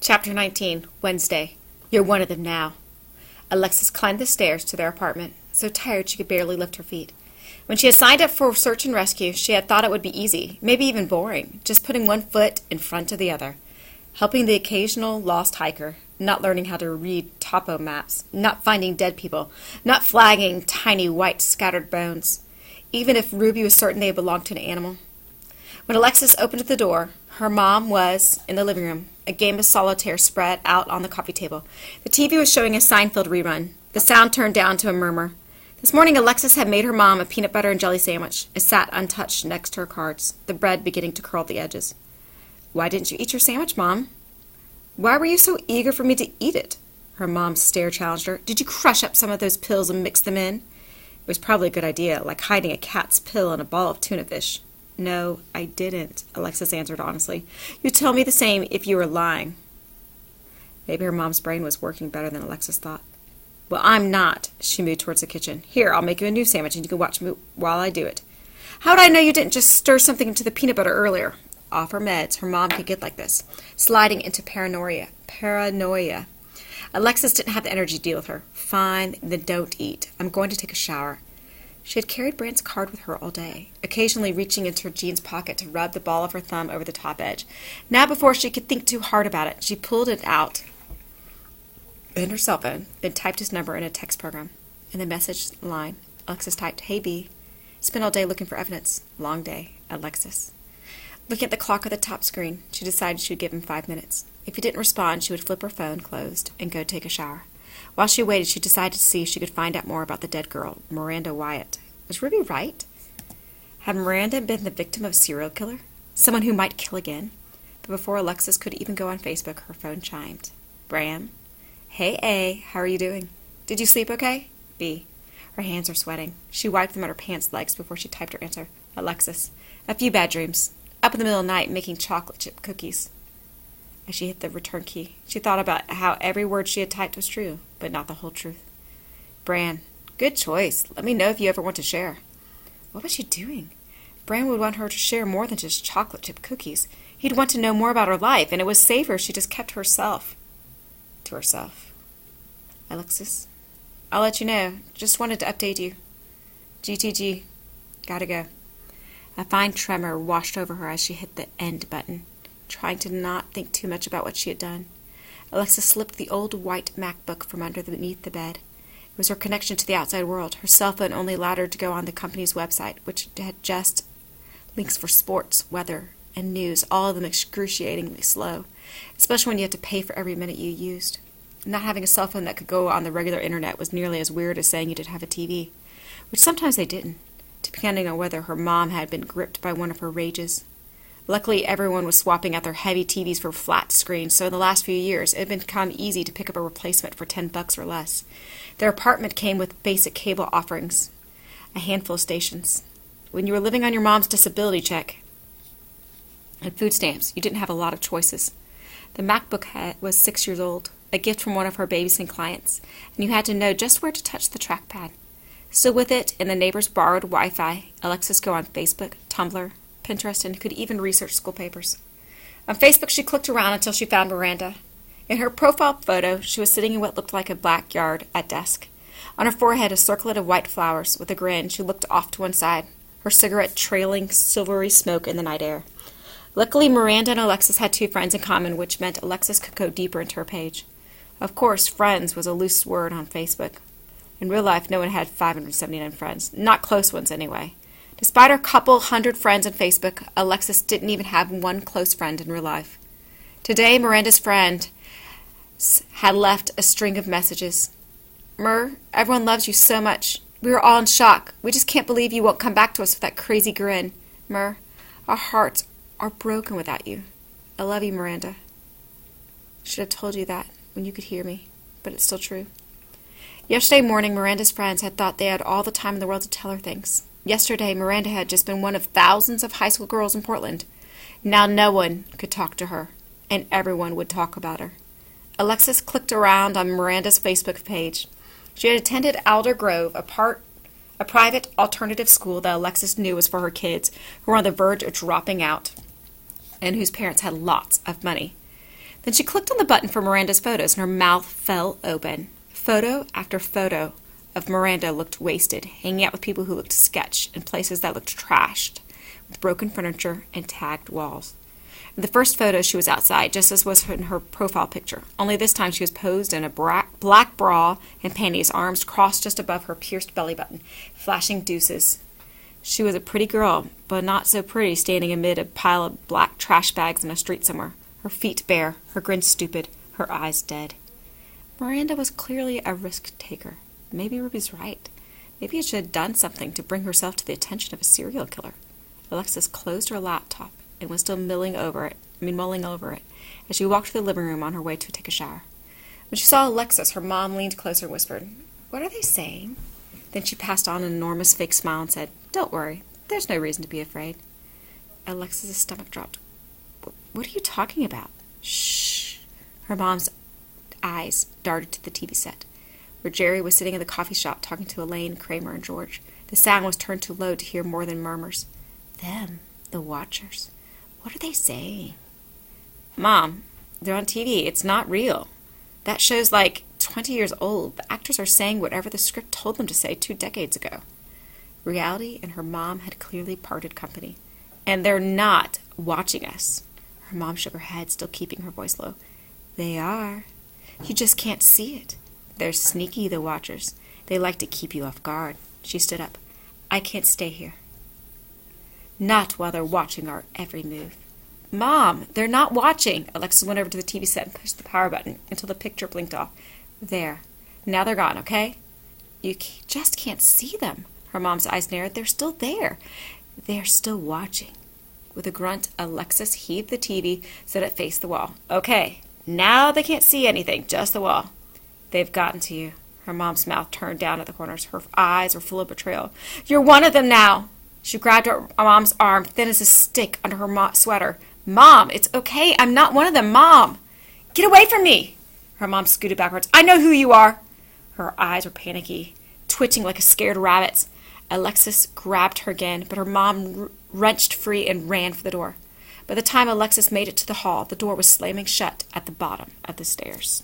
Chapter 19, Wednesday. You're one of them now. Alexis climbed the stairs to their apartment, so tired she could barely lift her feet. When she had signed up for search and rescue, she had thought it would be easy, maybe even boring, just putting one foot in front of the other, helping the occasional lost hiker, not learning how to read topo maps, not finding dead people, not flagging tiny white scattered bones, even if Ruby was certain they belonged to an animal. When Alexis opened the door, her mom was in the living room, a game of solitaire spread out on the coffee table. The TV was showing a Seinfeld rerun. The sound turned down to a murmur. This morning, Alexis had made her mom a peanut butter and jelly sandwich. It sat untouched next to her cards, the bread beginning to curl at the edges. "Why didn't you eat your sandwich, Mom?" "Why were you so eager for me to eat it?" Her mom's stare challenged her. "Did you crush up some of those pills and mix them in?" It was probably a good idea, like hiding a cat's pill in a ball of tuna fish. "No, I didn't," Alexis answered honestly. "You'd tell me the same if you were lying." Maybe her mom's brain was working better than Alexis thought. "Well, I'm not." She moved towards the kitchen. "Here, I'll make you a new sandwich, and you can watch me while I do it." "How'd I know you didn't just stir something into the peanut butter earlier?" Off her meds, her mom could get like this, sliding into paranoia. Alexis didn't have the energy to deal with her. "Fine, then don't eat. I'm going to take a shower." She had carried Brand's card with her all day, occasionally reaching into her jeans pocket to rub the ball of her thumb over the top edge. Now, before she could think too hard about it, she pulled it out in her cell phone, then typed his number in a text program. In the message line, Alexis typed, "Hey, B. Spent all day looking for evidence. Long day. Alexis." Looking at the clock at the top screen, she decided she would give him 5 minutes. If he didn't respond, she would flip her phone closed and go take a shower. While she waited, she decided to see if she could find out more about the dead girl, Miranda Wyatt. Was Ruby right? Had Miranda been the victim of a serial killer? Someone who might kill again? But before Alexis could even go on Facebook, her phone chimed. Bram? "Hey, A, how are you doing? Did you sleep okay?" B. Her hands were sweating. She wiped them on her pants legs before she typed her answer. Alexis. "A few bad dreams. Up in the middle of the night making chocolate chip cookies." As she hit the return key, she thought about how every word she had typed was true, but not the whole truth. Bran, good choice. Let me know if you ever want to share. What was she doing? Bran would want her to share more than just chocolate chip cookies. He'd want to know more about her life, and it was safer if she just kept herself to herself. Alexis, I'll let you know. Just wanted to update you. GTG. Gotta go. A fine tremor washed over her as she hit the end button, trying to not think too much about what she had done. Alexis slipped the old white MacBook from underneath the bed. It was her connection to the outside world. Her cell phone only allowed her to go on the company's website, which had just links for sports, weather, and news, all of them excruciatingly slow, especially when you had to pay for every minute you used. Not having a cell phone that could go on the regular internet was nearly as weird as saying you didn't have a TV, which sometimes they didn't, depending on whether her mom had been gripped by one of her rages. Luckily, everyone was swapping out their heavy TVs for flat screens, so in the last few years, it had become easy to pick up a replacement for $10 or less. Their apartment came with basic cable offerings, a handful of stations. When you were living on your mom's disability check and food stamps, you didn't have a lot of choices. The MacBook was 6 years old, a gift from one of her babysitting clients, and you had to know just where to touch the trackpad. So with it and the neighbor's borrowed Wi-Fi, Alexis go on Facebook, Tumblr, Pinterest, and could even research school papers. On Facebook, she clicked around until she found Miranda. In her profile photo, she was sitting in what looked like a backyard at dusk. On her forehead, a circlet of white flowers. With a grin, she looked off to one side, her cigarette trailing silvery smoke in the night air. Luckily, Miranda and Alexis had 2 friends in common, which meant Alexis could go deeper into her page. Of course, friends was a loose word on Facebook. In real life, no one had 579 friends. Not close ones, anyway. Despite her couple hundred friends on Facebook, Alexis didn't even have one close friend in real life. Today, Miranda's friend had left a string of messages. Everyone loves you so much. We were all in shock. We just can't believe you won't come back to us with that crazy grin. Our hearts are broken without you. I love you, Miranda. Should have told you that when you could hear me, but it's still true. Yesterday morning, Miranda's friends had thought they had all the time in the world to tell her things. Yesterday, Miranda had just been one of thousands of high school girls in Portland. Now no one could talk to her, and everyone would talk about her. Alexis clicked around on Miranda's Facebook page. She had attended Alder Grove, a private alternative school that Alexis knew was for her kids who were on the verge of dropping out and whose parents had lots of money. Then she clicked on the button for Miranda's photos, and her mouth fell open. Photo after photo of Miranda looked wasted, hanging out with people who looked sketch in places that looked trashed, with broken furniture and tagged walls. In the first photo, she was outside, just as was in her profile picture. Only this time she was posed in a black bra and panties, arms crossed just above her pierced belly button, flashing deuces. She was a pretty girl, but not so pretty, standing amid a pile of black trash bags in a street somewhere, her feet bare, her grin stupid, her eyes dead. Miranda was clearly a risk-taker. Maybe Ruby's right. Maybe she had done something to bring herself to the attention of a serial killer. Alexis closed her laptop and was still mulling over it as she walked to the living room on her way to take a shower. When she saw Alexis, her mom leaned closer and whispered, "What are they saying?" Then she passed on an enormous fake smile and said, "Don't worry. There's no reason to be afraid." Alexis's stomach dropped. "What are you talking about?" "Shh." Her mom's eyes darted to the TV set, where Jerry was sitting in the coffee shop talking to Elaine, Kramer, and George. The sound was turned too low to hear more than murmurs. "Them, the Watchers. What are they saying?" "Mom, they're on TV. It's not real. That show's like 20 years old. The actors are saying whatever the script told them to say 2 decades ago." Reality and her mom had clearly parted company. "And they're not watching us." Her mom shook her head, still keeping her voice low. "They are. You just can't see it. They're sneaky, the Watchers. They like to keep you off guard." She stood up. "I can't stay here. Not while they're watching our every move." "Mom, they're not watching." Alexis went over to the TV set and pushed the power button until the picture blinked off. "There. Now they're gone, okay?" "You just can't see them." Her mom's eyes narrowed. "They're still there. They're still watching." With a grunt, Alexis heaved the TV so that it faced the wall. "Okay, now they can't see anything, just the wall." "They've gotten to you." Her mom's mouth turned down at the corners. Her eyes were full of betrayal. "You're one of them now." She grabbed her mom's arm, thin as a stick, under her sweater. "Mom, it's okay. I'm not one of them, Mom." "Get away from me." Her mom scooted backwards. "I know who you are." Her eyes were panicky, twitching like a scared rabbit's. Alexis grabbed her again, but her mom wrenched free and ran for the door. By the time Alexis made it to the hall, the door was slamming shut at the bottom of the stairs.